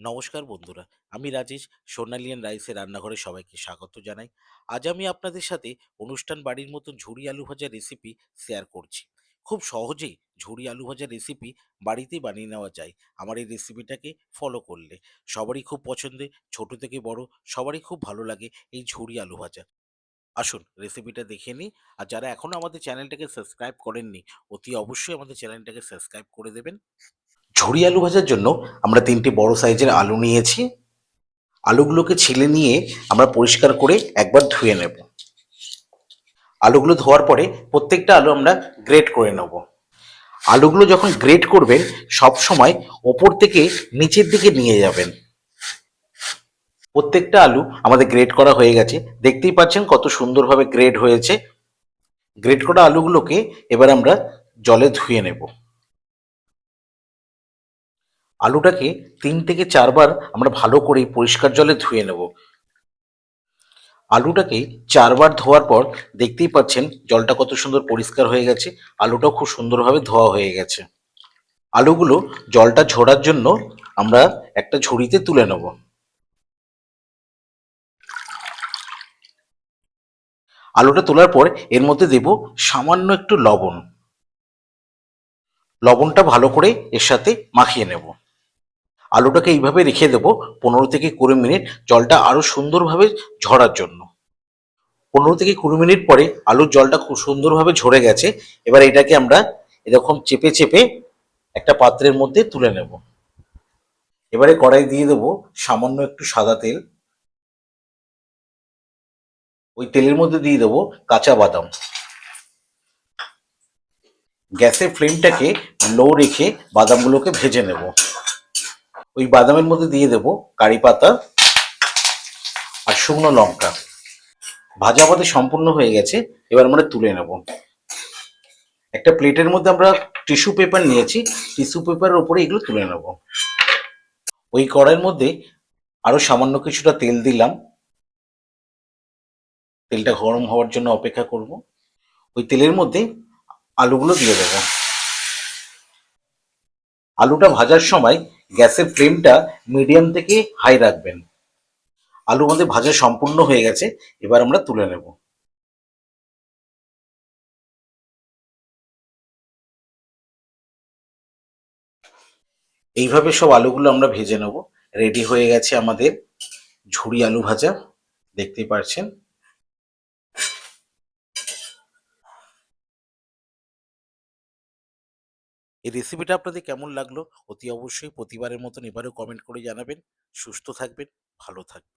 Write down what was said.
নমস্কার বন্ধুরা, আমি রাজেশ। সোনালিয়ান রাইসের রান্নাঘরে সবাইকে স্বাগত জানাই। আজ আমি আপনাদের সাথে অনুষ্ঠান বাড়ির মতন ঝুরি আলু ভাজার রেসিপি শেয়ার করছি। খুব সহজেই ঝুরি আলু ভাজার রেসিপি বাড়িতেই বানিয়ে নেওয়া যায় আমার এই রেসিপিটাকে ফলো করলে। সবারই খুব পছন্দের, ছোট থেকে বড় সবারই খুব ভালো লাগে এই ঝুরি আলু ভাজা। আসুন রেসিপিটা দেখে নিই। আর যারা এখনও আমাদের চ্যানেলটাকে সাবস্ক্রাইব করেননি, অতি অবশ্যই আমাদের চ্যানেলটাকে সাবস্ক্রাইব করে দেবেন। ঝুরি আলু ভাজার জন্য আমরা 3টি বড় সাইজের আলু নিয়েছি। আলুগুলোকে ছিলে নিয়ে আমরা পরিষ্কার করে একবার ধুয়ে নেব। আলুগুলো ধোয়ার পরে প্রত্যেকটা আলু আমরা গ্রেট করে নেব। আলুগুলো যখন গ্রেট করবেন সব সময় ওপর থেকে নিচের দিকে নিয়ে যাবেন। প্রত্যেকটা আলু আমাদের গ্রেট করা হয়ে গেছে, দেখতেই পাচ্ছেন কত সুন্দরভাবে গ্রেট হয়েছে। গ্রেট করা আলুগুলোকে এবার আমরা জলে ধুয়ে নেব। আলুটাকে 3 থেকে 4 বার আমরা ভালো করে পরিষ্কার জলে ধুয়ে নেব। আলুটাকে 4 বার ধোয়ার পর দেখতেই পাচ্ছেন জলটা কত সুন্দর পরিষ্কার হয়ে গেছে। আলুটাও খুব সুন্দরভাবে ধোয়া হয়ে গেছে। আলুগুলো জলটা ঝরার জন্য আমরা একটা ঝুড়িতে তুলে নেব। আলুটা তোলার পর এর মধ্যে দেব সামান্য একটু লবণ। লবণটা ভালো করে এর সাথে মাখিয়ে নেব। আলুটাকে এইভাবে রেখে দেব 15 থেকে 20 মিনিট, জলটা আরো সুন্দরভাবে ঝরার জন্য। 15 থেকে 20 মিনিট পরে আলুর জলটা খুব সুন্দরভাবে ঝরে গেছে। এবার এটাকে আমরা এরকম চেপে চেপে একটা পাত্রের মধ্যে তুলে নেব। এবারে কড়াই দিয়ে দেবো সামান্য একটু সাদা তেল। ওই তেলের মধ্যে দিয়ে দেবো কাঁচা বাদাম। গ্যাসের ফ্লেমটাকে লো রেখে বাদামগুলোকে ভেজে নেব। ওই বাদামের মধ্যে দিয়ে দেবো কারি পাতা আর শুকনো লঙ্কা। ভাজা আমাদের সম্পূর্ণ হয়ে গেছে, এবার আমরা তুলে নেব। একটা প্লেটের মধ্যে আমরা টিস্যু পেপার নিয়েছি, টিস্যু পেপারের উপরে এগুলো তুলে নেব। ওই কড়াইয়ের মধ্যে আরো সামান্য কিছুটা তেল দিলাম। তেলটা গরম হওয়ার জন্য অপেক্ষা করব। ওই তেলের মধ্যে আলুগুলো দিয়ে দেবো। আলুটা ভাজার সময় গ্যাসের ফ্লেমটা মিডিয়াম থেকে হাই রাখবেন। আলু আমাদের ভাজা সম্পূর্ণ হয়ে গেছে, এবার আমরা তুলে নেব। এইভাবে সব আলুগুলো আমরা ভেজে নেব। রেডি হয়ে গেছে আমাদের ঝুরি আলু ভাজা, দেখতেই পাচ্ছেন। এই রেসিপিটা আপনাদের কেমন লাগলো অতি অবশ্যই প্রতিবারের মতন এবারেও কমেন্ট করে জানাবেন। সুস্থ থাকবেন, ভালো থাকবেন।